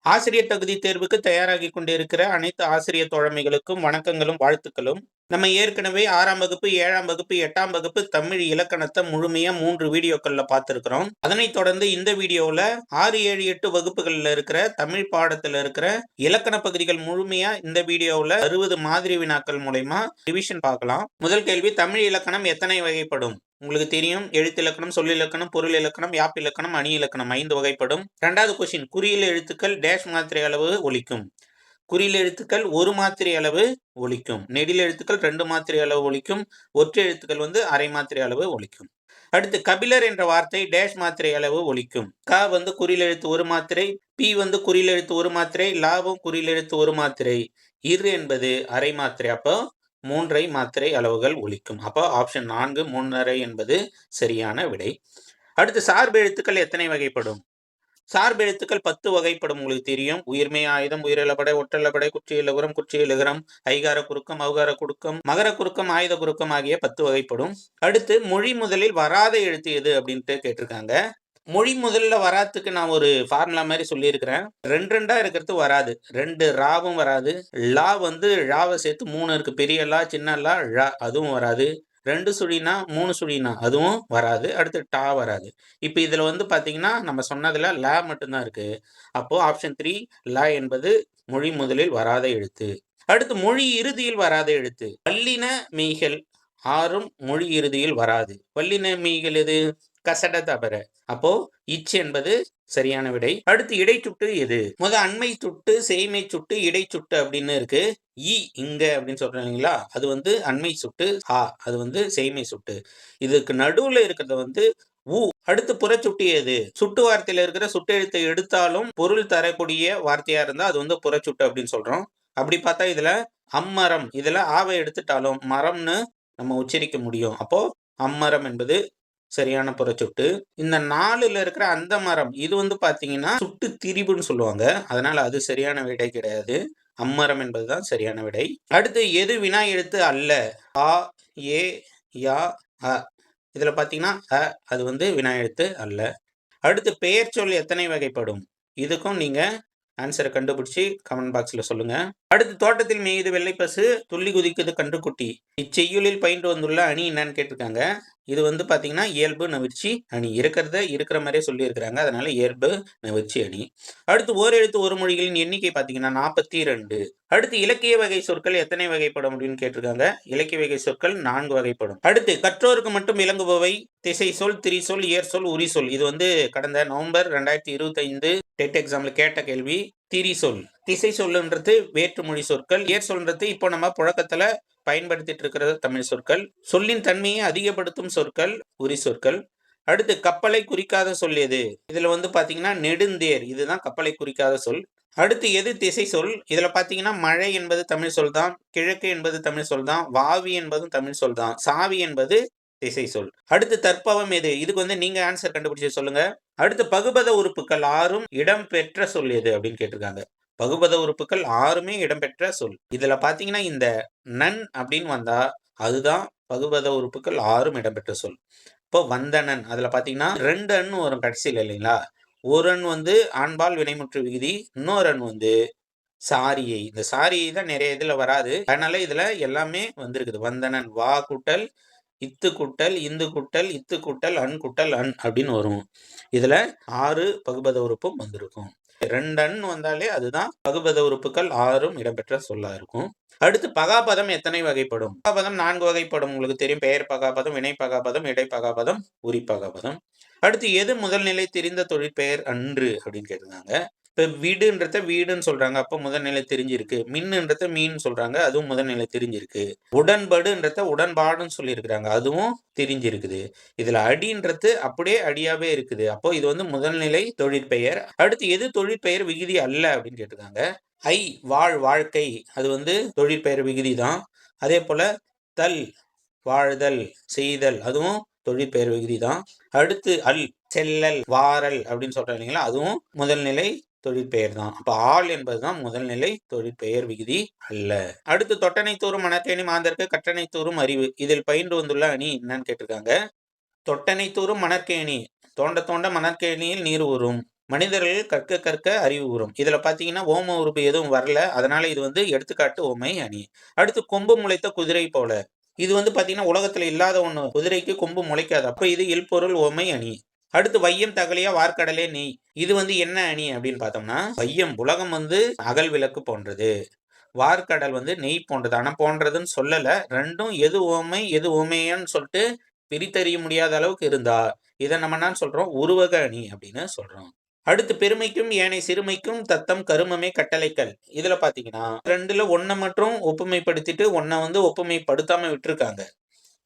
ஆசிரியர் தகுதி தேர்வுக்கு தயாராகி கொண்டிருக்கிற அனைத்து ஆசிரியர் தோழமைகளுக்கும் வணக்கங்களும் வாழ்த்துக்களும். நம்ம ஏற்கனவே 6ஆம் வகுப்பு 7ஆம் வகுப்பு 8ஆம் வகுப்பு தமிழ் இலக்கணத்தை முழுமையா 3 வீடியோக்கள்ல பார்த்துருக்கிறோம். அதனைத் தொடர்ந்து இந்த வீடியோவில் 6, 7, 8 வகுப்புகளில் இருக்கிற தமிழ் பாடத்தில் இருக்கிற இலக்கண பகுதிகள் முழுமையா இந்த வீடியோவில் 60 மாதிரி வினாக்கள் மூலமா ரிவிஷன் பார்க்கலாம். முதல் கேள்வி, தமிழ் இலக்கணம் எத்தனை வகைப்படும்? உங்களுக்கு தெரியும், எழுத்திலக்கணம், சொல்லிலக்கணம், பொருள் இலக்கணம், யாப்பிலக்கணம், அணி இலக்கணம் 5 வகைப்படும். 2வது கொஸ்டின், குறியில் எழுத்துக்கள் டேஷ் மாத்திரை அளவு ஒலிக்கும். குறியில் எழுத்துக்கள் 1 மாத்திரை அளவு ஒலிக்கும். நெடில் எழுத்துக்கள் 2 மாத்திரை அளவு ஒலிக்கும். ஒற்றை எழுத்துக்கள் அரை மாத்திரை அளவு ஒலிக்கும். அடுத்து, கபிலர் என்ற வார்த்தை டேஷ் மாத்திரை அளவு ஒலிக்கும். க குறியில் எழுத்து 1 மாத்திரை, பி குறியில் எழுத்து 1 மாத்திரை, லாவும் குறியில் எழுத்து 1 மாத்திரை, இரு என்பது அரை மாத்திரை. அப்போ 3 மாத்திரை அளவுகள் ஒலிக்கும். அப்போ ஆப்ஷன் 4 3.5 என்பது சரியான விடை. அடுத்து, சார்பு எழுத்துக்கள் எத்தனை வகைப்படும்? சார்பு எழுத்துக்கள் 10 வகைப்படும். உங்களுக்கு தெரியும், உயிர்மை, ஆயுதம், உயிரிழப்படை, ஒற்றளபடை, குற்றியலுகரம், குற்றியலுகரம், ஐகார குறுக்கம், அவுகார குறுக்கம், மகர குறுக்கம், ஆயுத குறுக்கம் ஆகிய 10 வகைப்படும். அடுத்து, மொழி முதலில் வராத எழுத்து எது அப்படின்ட்டு கேட்டிருக்காங்க. மொழி முதல்ல வராதுக்கு நான் ஒரு ஃபார்முலா மாதிரி சொல்லியிருக்கிறேன். 2 இருக்கிறது வராது. 2 ராவும் வராது. லா ழாவை சேர்த்து 3 இருக்கு. பெரிய லா, சின்ன லா, ழா, அதுவும் வராது. 2 சுழினா 3 சுழினா அதுவும் வராது. அடுத்து டா வராது. இப்போ இதில் பார்த்தீங்கன்னா நம்ம சொன்னதில் லா மட்டும்தான் இருக்கு. அப்போ ஆப்ஷன் 3 லா என்பது மொழி முதலில் வராத எழுத்து. அடுத்து, மொழி இறுதியில் வராத எழுத்து. வல்லின மெய்கள் 6 மொழி இறுதியில் வராது. வல்லின மெய்கள் எது? கசட தபர. அப்போ இச் என்பது சரியான விடை. அடுத்து, இடைச்சுட்டு எது? அண்மை சுட்டு, செய்மை சுட்டு, இடைச்சுட்டு அப்படின்னு இருக்கு. இங்க அப்படின்னு சொல்றேன் இல்லைங்களா, அது அண்மை சுட்டு. அது செய்மை சுட்டு. இதுக்கு நடுவுல இருக்கிறது ஊ. அடுத்து, புறச்சுட்டு எது? சுட்டு வார்த்தையில இருக்கிற சுட்டெழுத்தை எடுத்தாலும் பொருள் தரக்கூடிய வார்த்தையா இருந்தா அது புறச்சுட்டு அப்படின்னு சொல்றோம். அப்படி பார்த்தா இதுல அம்மரம், இதுல ஆவை எடுத்துட்டாலும் மரம்னு நம்ம உச்சரிக்க முடியும். அப்போ அம்மரம் என்பது சரியான புறச்சுட்டு. இந்த 4ல இருக்கிற அந்த மரம் இது பாத்தீங்கன்னா சுட்டு திரிபுன்னு சொல்லுவாங்க. அதனால அது சரியான விடை கிடையாது. அம்மரம் என்பதுதான் சரியான விடை. அடுத்து, எது வினா எழுத்து அல்ல? ஆ, ஏ, யா, அ. இதுல பாத்தீங்கன்னா அது வினா எழுத்து அல்ல. அடுத்து, பெயர் சொல் எத்தனை வகைப்படும்? இதுக்கும் நீங்க ஆன்சரை கண்டுபிடிச்சி கமெண்ட் பாக்ஸ்ல சொல்லுங்க. அடுத்து, தோட்டத்தில் மேயுது வெள்ளை பசு, துள்ளி குதிக்குது கன்றுக்குட்டி. இச்செய்யுளில் பயின்று வந்துள்ள அணி என்னன்னு கேட்டிருக்காங்க. இது பாத்தீங்கன்னா இயல்பு நவிர்ச்சி அணி. இருக்கிற மாதிரியே சொல்லி இருக்கிறாங்க. அதனால இயல்பு நவிர்ச்சி அணி. அடுத்து, ஓரெழுத்து ஒரு மொழிகளின் எண்ணிக்கை பாத்தீங்கன்னா 42. அடுத்து, இலக்கிய வகை சொற்கள் எத்தனை வகைப்படும் அப்படின்னு கேட்டிருக்காங்க. இலக்கிய வகை சொற்கள் 4 வகைப்படும். அடுத்து, கற்றோருக்கு மட்டும் விளங்குபவை திசை சொல், திரிசொல், ஏர் சொல், உரி சொல். இது கடந்த நவம்பர் 2025 டெட் எக்ஸாம்ல கேட்ட கேள்வி. திரிசொல், திசை சொல்லுன்றது வேற்றுமொழி சொற்கள். ஏர் சொல்றது இப்போ நம்ம புழக்கத்துல பயன்படுத்திட்டு இருக்கிற தமிழ் சொற்கள். சொல்லின் தன்மையை அதிகப்படுத்தும் சொற்கள் உரி சொற்கள். அடுத்து, கப்பலை குறிக்காத சொல் எது? இதுல பாத்தீங்கன்னா நெடுந்தேர், இதுதான் கப்பலை குறிக்காத சொல். அடுத்து, எது திசை சொல்? இதுல பாத்தீங்கன்னா மழை என்பது தமிழ் சொல் தான். கிழக்கு என்பது தமிழ் சொல் தான். வாவி என்பதும் தமிழ் சொல் தான். சாவி என்பது திசை சொல். அடுத்து, தற்பவம் எது? இதுக்கு நீங்க ஆன்சர் கண்டுபிடிச்சு சொல்லுங்க. அடுத்து, பகுபத உறுப்புகள் 6 இடம்பெற்ற சொல் எது அப்படின்னு கேட்டிருக்காங்க. பகுபத உறுப்புகள் 6மே இடம்பெற்ற சொல். இதுல பாத்தீங்கன்னா இந்த நன் அப்படின்னு வந்தா அதுதான் பகுபத உறுப்புகள் 6ம் இடம்பெற்ற சொல். இப்போ வந்தனன், அதுல பாத்தீங்கன்னா 2 அண் வரும் கடைசியில் இல்லைங்களா. ஒரு அண் ஆண்பால் வினைமுற்று விகுதி, இன்னொரு அண் சாரியை. இந்த சாரியை தான் நிறைய இதுல வராது. அதனால இதுல எல்லாமே வந்திருக்குது. வந்தனன் வா கூட்டல் இத்து கூட்டல் இந்து கூட்டல் இத்து கூட்டல் அண் கூட்டல் அண் அப்படின்னு வரும். இதுல 6 பகுபத உறுப்பும் வந்திருக்கும். 2 அண் வந்தாலே அதுதான் பகுபத உறுப்புகள் 6ம் இடம்பெற்ற சொல்லா இருக்கும். அடுத்து, பகாபதம் எத்தனை வகைப்படும்? பகாபதம் 4 வகைப்படும். உங்களுக்கு தெரியும், பெயர் பகாபதம், வினை பகாபதம், இடை பகாபதம், உரி பகாபதம். அடுத்து, எது முதல்நிலை தெரிந்த தொழிற்பெயர் அன்று அப்படின்னு கேட்டிருந்தாங்க. இப்ப வீடுன்றத வீடுன்னு சொல்றாங்க, அப்போ முதல்நிலை தெரிஞ்சிருக்கு. மின்னுன்றத மீன் சொல்றாங்க, அதுவும் முதல்நிலை தெரிஞ்சிருக்கு. உடன்படுன்றத உடன்பாடுன்னு சொல்லியிருக்கிறாங்க, அதுவும் தெரிஞ்சிருக்குது. இதுல அடின்றது அப்படியே அடியாவே இருக்குது. அப்போ இது முதல்நிலை தொழிற்பெயர். அடுத்து, எது தொழிற்பெயர் விகுதி அல்ல அப்படின்னு கேட்டிருக்காங்க. வாழ்க்கை, அது தொழிற்பெயர் விகுதி தான். அதே போல தல், வாழ்தல், செய்தல், அதுவும் தொழிற்பெயர் விகுதி தான். அடுத்து, செல்லல், வாரல் அப்படின்னு சொல்றேன் இல்லைங்களா, அதுவும் முதல்நிலை தொழிற்பெயர் தான். அப்ப ஆள் என்பதுதான் முதல்நிலை தொழிற்பெயர் விகுதி அல்ல. அடுத்து, தொட்டனை தூரும் மணற்கேணி மாந்தர்க்கு கற்றனை தூரும் அறிவு. இதில் பயின்று வந்துள்ள அணி என்னன்னு கேட்டிருக்காங்க. தொட்டனை தூரும் மணற்கேணி, தோண்ட தோண்ட மணற்கேணியில் நீர் ஊறும். மனிதர்கள் கற்க கற்க அறிவு கூறும். இதுல பார்த்தீங்கன்னா, ஓம உறுப்பு எதுவும் வரல. அதனால இது வந்து எடுத்துக்காட்டு உவமை அணி. அடுத்து கொம்பு முளைத்த குதிரை போல. இது வந்து பார்த்தீங்கன்னா, உலகத்துல இல்லாத ஒண்ணு. குதிரைக்கு கொம்பு முளைக்காது. அப்ப இது இல்பொருள் உவமை அணி. அடுத்து வையம் தகலியா வார்க்கடலே நெய். இது வந்து என்ன அணி அப்படின்னு பார்த்தோம்னா, வையம் உலகம் வந்து அகல் விளக்கு போன்றது. வார்க்கடல் வந்து நெய் போன்றது. ஆனா போன்றதுன்னு சொல்லல. ரெண்டும் எது உவமை எது உவமையன்னு சொல்லிட்டு பிரித்தறிய முடியாத அளவுக்கு இருந்தா இதை நம்ம என்ன சொல்றோம், உருவக அணி அப்படின்னு சொல்றோம். அடுத்து பெருமைக்கும் ஏனை சிறுமைக்கும் தத்தம் கருமமே கட்டளைக்கல். இதுல பாத்தீங்கன்னா ரெண்டுல ஒன்ன மட்டும் ஒப்புமைப்படுத்திட்டு ஒன்ன வந்து ஒப்புமைப்படுத்தாம விட்டுருக்காங்க.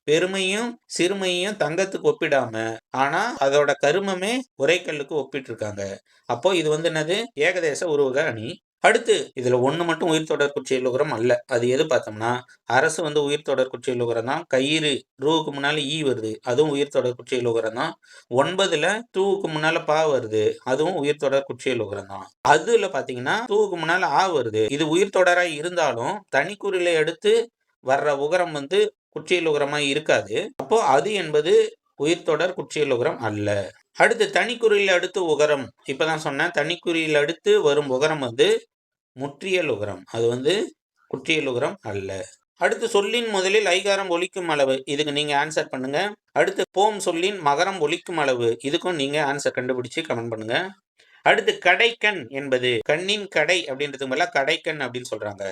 பெருமையும் சிறுமையும் தங்கத்துக்கு ஒப்பிடாம, ஆனா அதோட கருமமே உரைக்கல்லுக்கு ஒப்பிட்டு இருக்காங்க. அப்போ இது வந்து என்னது, ஏகதேச உருவக அணி. அடுத்து இதுல ஒண்ணு மட்டும் உயிர் தொடர் குற்றியலுகரம் அல்ல. அது எது பார்த்தோம்னா, அரசு வந்து உயிர் தொடர் குற்றியலுகரம் தான். கயிறு ரூவுக்கு முன்னால ஈ வருது, அதுவும் உயிர் தொடர் குற்றியலுகரம் தான். 9ல தூவுக்கு முன்னால பா வருது, அதுவும் உயிர் தொடர் குற்றியலுகரம் தான். அதுல பாத்தீங்கன்னா தூவுக்கு முன்னால ஆ வருது. இது உயிர் தொடரா இருந்தாலும் தனிக்குறிலை அடுத்து வர்ற உகரம் வந்து குற்றியல் உகரமா இருக்காது. அப்போ அது என்பது உயிர் தொடர் குற்றியல் உகரம் அல்ல. அடுத்து தனிக்குறியில் அடுத்து உகரம். இப்பதான் சொன்னேன், தனிக்குறியில் அடுத்து வரும் உகரம் வந்து முற்றியல் உகரம். அது வந்து குற்றியல் உகரம் அல்ல. அடுத்து சொல்லின் முதலில் ஐகாரம் ஒலிக்கும் அளவு. இதுக்கு நீங்க ஆன்சர் பண்ணுங்க. அடுத்து போம் சொல்லின் மகரம் ஒலிக்கும் அளவு. இதுக்கும் நீங்க ஆன்சர் கண்டுபிடிச்சு கமெண்ட் பண்ணுங்க. அடுத்து கடைக்கண் என்பது கண்ணின் கடை அப்படின்றதுக்கு மேல கடைக்கண் அப்படின்னு சொல்றாங்க.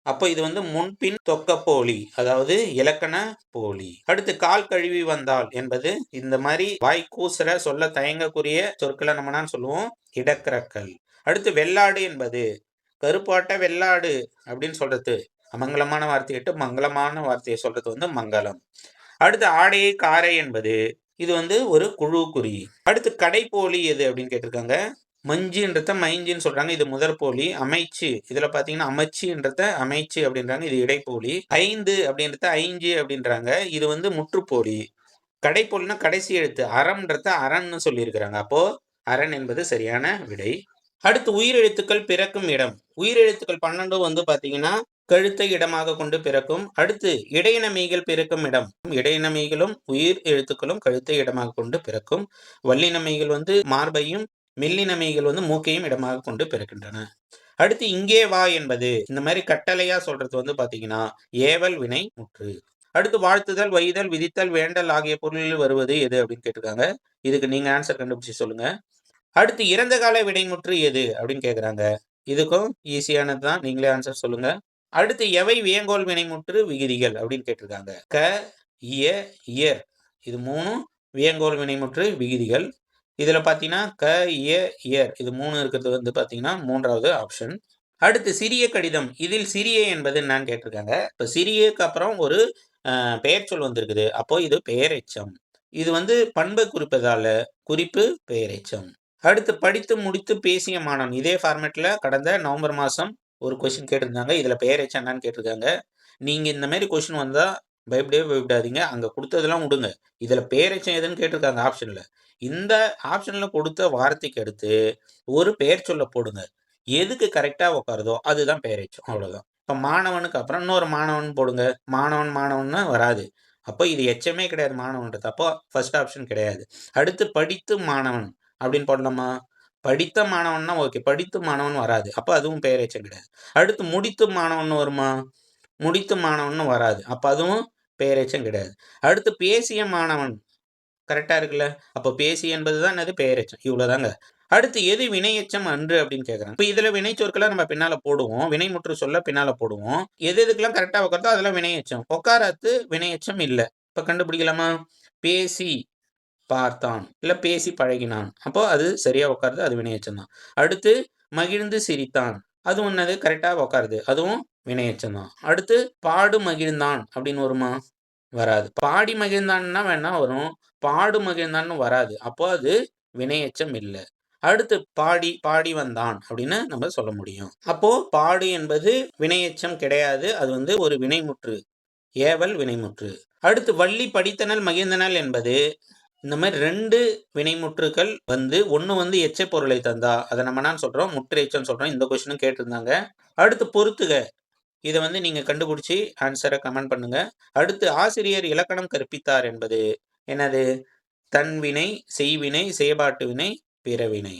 அப்போ இது வந்து முன்பின் தொக்க போலி, அதாவது இலக்கண போலி. அடுத்து கால் கழுவி வந்தால் என்பது இந்த மாதிரி வாய் கூசுற சொல்ல தயங்கக்கூடிய சொற்களை நம்ம என்ன சொல்லுவோம், இடக்கரக்கல். அடுத்து வெள்ளாடு என்பது கருப்பாட்ட வெள்ளாடு அப்படின்னு சொல்றது அமங்கலமான வார்த்தையிட்டு மங்களமான வார்த்தையை சொல்றது வந்து மங்களம். அடுத்து ஆடையை காரை என்பது இது வந்து ஒரு குழு குறி. அடுத்து கடைப்போலி எது அப்படின்னு கேட்டிருக்காங்க. மஞ்சுன்றத மைஞ்சின்னு சொல்றாங்க, இது முதற்போலி. அமைச்சு இதுல பாத்தீங்கன்னா அமைச்சுன்றத அமைச்சு அப்படின்றாங்க, இது இடைப்போலி. 5 அப்படின்றத ஐஞ்சு அப்படின்றாங்க, இது வந்து முற்றுப்போலி. கடைப்போலினா கடைசி எழுத்து. அறம்ன்றத அரண்னு சொல்லியிருக்கிறாங்க. அப்போ அரண் என்பது சரியான விடை. அடுத்து உயிரெழுத்துக்கள் பிறக்கும் இடம். உயிரெழுத்துக்கள் 12 வந்து பாத்தீங்கன்னா கழுத்தை இடமாக கொண்டு பிறக்கும். அடுத்து இடையினமைகள் பிறக்கும் இடம். இடையினமைகளும் உயிர் எழுத்துக்களும் கழுத்தை இடமாக கொண்டு பிறக்கும். வல்லினமைகள் வந்து மார்பையும், மெல்லினமைகள் வந்து மூக்கையும் இடமாக கொண்டு பிறக்கின்றன. அடுத்து இங்கே வா என்பது இந்த மாதிரி கட்டளையா சொல்றது வந்து பாத்தீங்கன்னா ஏவல் வினை முற்று. அடுத்து வாழ்த்துதல், வைதல், விதித்தல், வேண்டல் ஆகிய பொருளில் வருவது எது அப்படின்னு கேட்டிருக்காங்க. இதுக்கு நீங்க ஆன்சர் கண்டுபிடிச்சு சொல்லுங்க. அடுத்து இறந்த கால விடைமுற்று எது அப்படின்னு கேட்குறாங்க. இதுக்கும் ஈஸியானது தான், நீங்களே ஆன்சர் சொல்லுங்க. அடுத்து எவை வியங்கோல் வினைமுற்று விகுதிகள் அப்படின்னு கேட்டிருக்காங்க. க, இய, இயர் இது 3 வியங்கோல் வினைமுற்று விகுதிகள். இதுல பாத்தீங்கன்னா க, இய, இயர் இது 3 இருக்கிறது வந்து பாத்தீங்கன்னா 3வது ஆப்ஷன். அடுத்து சிறிய கடிதம். இதில் சிறிய என்பது என்னன்னு கேட்டிருக்காங்க. இப்ப சிறியக்கு அப்புறம் ஒரு பெயர் சொல் வந்திருக்குது. அப்போ இது பெயரெச்சம். இது வந்து பண்பை குறிப்பதால குறிப்பு பெயரெச்சம். அடுத்து படித்து முடித்து பேசிய மாணவன். இதே ஃபார்மேட்ல கடந்த நவம்பர் மாசம் ஒரு கொஸ்டின் கேட்டிருந்தாங்க. இதுல பெயரெச்சம் என்னன்னு கேட்டிருக்காங்க. நீங்க இந்த மாதிரி கொஸ்டின் வந்தா பயப்படாதீங்க. அங்க கொடுத்ததெல்லாம் விடுங்க. இதுல பெயரெச்சம் எதுன்னு கேட்டிருக்காங்க ஆப்ஷன்ல. இந்த ஆப்ஷன்ல கொடுத்த வார்த்தைக்கு அடுத்து ஒரு பெயர் சொல்ல போடுங்க. எதுக்கு கரெக்டா உட்காருதோ அதுதான் பெயரெச்சம். அவ்வளவுதான். இப்ப மாணவனுக்கு அப்புறம் இன்னொரு மாணவன் போடுங்க. மாணவன் மாணவன்னு வராது. அப்போ இது எச்சமே கிடையாது மாணவன்றது. அப்போ ஃபர்ஸ்ட் ஆப்ஷன் கிடையாது. அடுத்து படித்து மாணவன் அப்படின்னு போடலாமா? படித்த மாணவன்னா ஓகே. படித்து மாணவன் வராது. அப்போ அதுவும் பெயரெச்சம் கிடையாது. அடுத்து முடித்து மாணவன் வருமா? முடித்து மாணவன் வராது. அப்போ அதுவும் பெயரெச்சம் கிடையாது. அடுத்து பேசிய மாணவன் கரெக்டா இருக்குல்ல? அப்போ பேசி என்பதுதான் என்னது, பெயரெச்சம். இவ்வளவுதாங்க. அடுத்து எது வினையெச்சம் அன்று அப்படின்னு கேட்குறாங்க. இப்போ இதுல வினை சொற்களை நம்ம பின்னால போடுவோம். வினைமுற்று சொல்ல பின்னால போடுவோம். எது எதுக்கெல்லாம் கரெக்டா உட்காருதோ அதெல்லாம் வினையெச்சம். உட்காராத்து வினையெச்சம் இல்லை. இப்போ கண்டுபிடிக்கலாமா? பேசி பார்த்தான், இல்ல பேசி பழகினான். அப்போ அது சரியா உட்காருது, அது வினையெச்சம் தான். அடுத்து மகிழ்ந்து சிரித்தான், அது ஒன்னது கரெக்டா உட்காருது, அதுவும் வினையெச்சம் தான். அடுத்து பாடு மகிழ்ந்தான் அப்படின்னு வருமா? வராது. பாடி மகிழ்ந்தான்னா வேணா வரும், பாடு மகிழ்ந்தான்னு வராது. அப்போ அது வினையெச்சம் இல்லை. அடுத்து பாடி பாடி வந்தான் அப்படின்னு நம்ம சொல்ல முடியும். அப்போ பாடு என்பது வினையெச்சம் கிடையாது, அது வந்து ஒரு வினைமுற்று, ஏவல் வினைமுற்று. அடுத்து வள்ளி படித்தனல் மகிழ்ந்தனல் என்பது இந்த மாதிரி 2 வினைமுற்றுகள் வந்து ஒன்று வந்து எச்ச பொருளை தந்தா அதை நம்ம என்ன சொல்றோம், முற்று எச்சம்னு சொல்றோம். இந்த கொஸ்டினும் கேட்டிருந்தாங்க. அடுத்து பொறுத்துக, இதை வந்து நீங்க கண்டுபிடிச்சி ஆன்சரை கமெண்ட் பண்ணுங்க. அடுத்து ஆசிரியர் இலக்கணம் கற்பித்தார் என்பது என்னது? தன்வினை, செய்வினை, செயற்பாட்டு வினை, பிறவினை.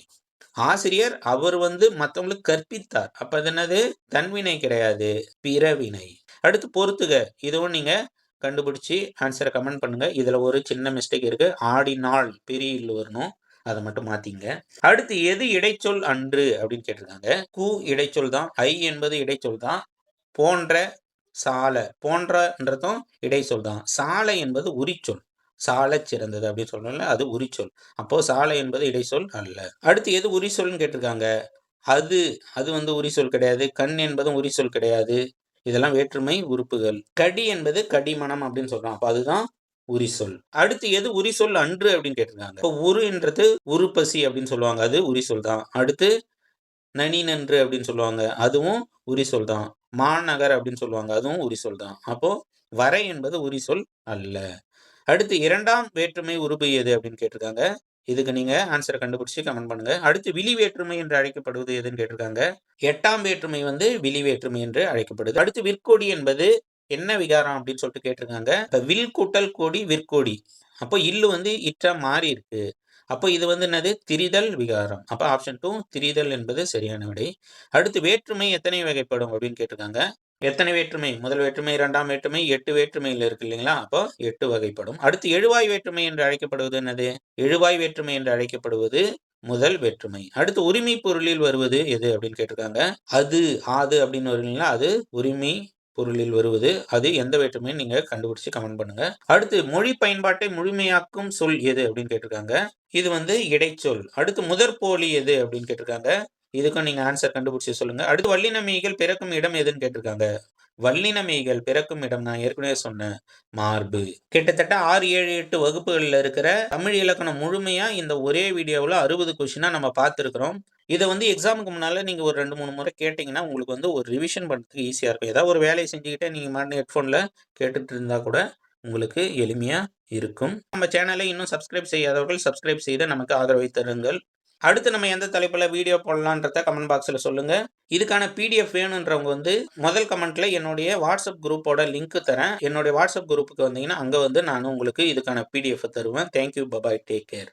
ஆசிரியர் அவர் மத்தவங்களுக்கு கற்பித்தார். அப்ப அது என்னது? தன்வினை கிடையாது, பிறவினை. அடுத்து பொறுத்துக. இதுவும் நீங்க கண்டுபிடிச்சு ஆன்சரை கமெண்ட் பண்ணுங்க. இதுல ஒரு சின்ன மிஸ்டேக் இருக்கு. ஆடினால் பெரிய இல்லு வரணும். அதை மட்டும் மாத்திங்க. அடுத்து எது இடைச்சொல் அன்று அப்படின்னு கேட்டிருக்காங்க. கு இடைச்சொல் தான். ஐ என்பது இடைச்சொல் தான். போன்ற, சால, போன்றன்றதும் இடைச்சொல் தான். சாலை என்பது உரிச்சொல். சாலச் சிறந்தது அப்படின்னு சொல்றோம்ல, அது உரிச்சொல். அப்போ சாலை என்பது இடைச்சொல் அல்ல. அடுத்து எது உரிச்சொல்னு கேட்டிருக்காங்க. அது அது உரிச்சொல் கிடையாது. கண் என்பதும் உரிச்சொல் கிடையாது. இதெல்லாம் வேற்றுமை உறுப்புகள். கடி என்பது கடிமணம் அப்படின்னு சொல்றோம். அப்ப அதுதான் உரிசொல். அடுத்து எது உரிசொல் அன்று அப்படின்னு கேட்டிருக்காங்க. இப்போ உருன்றது உருப்பசி அப்படின்னு சொல்லுவாங்க. அது உரிசொல் தான். அடுத்து நனி நன்று அப்படின்னு சொல்லுவாங்க. அதுவும் உரிசொல் தான். மாநகர் அப்படின்னு சொல்லுவாங்க. அதுவும் உரிசொல் தான். அப்போ வரை என்பது உரிசொல் அல்ல. அடுத்து 2ஆம் வேற்றுமை உருபு எது அப்படின்னு கேட்டிருக்காங்க. இதுக்கு நீங்க ஆன்சரை கண்டுபிடிச்சு கமெண்ட் பண்ணுங்க. அடுத்து விழி வேற்றுமை என்று அழைக்கப்படுவது எதுன்னு கேட்டிருக்காங்க. 8ஆம் வேற்றுமை விழி வேற்றுமை என்று அழைக்கப்படுது. அடுத்து விற்கோடி என்பது என்ன விகாரம் அப்படின்னு சொல்லிட்டு கேட்டிருக்காங்க. வில் கூட்டல் கோடி விற்கோடி. அப்போ இல்லு இற்றா மாறி இருக்கு. அப்போ இது என்னது? திரிதல் விகாரம். அப்ப ஆப்ஷன் 2 திரிதல் என்பது சரியான விடை. அடுத்து வேற்றுமை எத்தனை வகைப்படும் அப்படின்னு கேட்டிருக்காங்க. எத்தனை வேற்றுமை? முதல் வேற்றுமை, 2ஆம் வேற்றுமை, 8 வேற்றுமையில் இருக்கு இல்லைங்களா? அப்போ 8 வகைப்படும். அடுத்து எழுவாய் வேற்றுமை என்று அழைக்கப்படுவது என்னது? எழுவாய் வேற்றுமை என்று அழைக்கப்படுவது முதல் வேற்றுமை. அடுத்து உரிமை பொருளில் வருவது எது அப்படின்னு கேட்டிருக்காங்க. அது, ஆது அப்படின்னு வருவீங்களா? அது உரிமை பொருளில் வருவது. அது எந்த வேற்றுமைன்னு நீங்க கண்டுபிடிச்சு கமெண்ட் பண்ணுங்க. அடுத்து மொழி பயன்பாட்டை முழுமையாக்கும் சொல் எது அப்படின்னு கேட்டிருக்காங்க. இது இடைச்சொல். அடுத்து முதற்போலி எது அப்படின்னு கேட்டிருக்காங்க. இதுக்கும் நீங்க ஆன்சர் கண்டுபிடிச்சு சொல்லுங்க. அடுத்து வல்லினமெய்கள் பிறக்கும் இடம் எதுன்னு கேட்டிருக்காங்க. வல்லினமெய்கள் பிறக்கும் இடம் நான் ஏற்கனவே சொன்னேன், மார்பு. கிட்டத்தட்ட 6, 7, 8 வகுப்புகள்ல இருக்கிற தமிழ் இலக்கணம் முழுமையா இந்த ஒரே வீடியோவில் 60 கொஸ்டினா நம்ம பார்த்துருக்கிறோம். இதை எக்ஸாமுக்கு முன்னால நீங்க ஒரு 2-3 முறை கேட்டீங்கன்னா உங்களுக்கு ஒரு ரிவிஷன் பண்ணுறதுக்கு ஈஸியா இருக்கும். ஏதாவது ஒரு வேலையை செஞ்சுக்கிட்டே நீங்க மாட்டு ஹெட்ஃபோன்ல கேட்டுட்டு இருந்தா கூட உங்களுக்கு எளிமையா இருக்கும். நம்ம சேனலை இன்னும் சப்ஸ்கிரைப் செய்யாதவர்கள் சப்ஸ்கிரைப் செய்து நமக்கு ஆதரவை தருங்கள். அடுத்து நம்ம எந்த தலைப்புல வீடியோ போடலான்றத கமெண்ட் பாக்ஸ்ல சொல்லுங்க. இதுக்கான பிடிஎஃப் வேணுன்றவங்க முதல் கமெண்ட்ல என்னுடைய வாட்ஸ்அப் குரூப்போட லிங்க் தரேன். என்னுடைய வாட்ஸ்அப் குரூப்புக்கு வந்தீங்கன்னா அங்க நான் உங்களுக்கு இதுக்கான பிடிஎஃப் தருவேன். Thank you, bye bye, take care.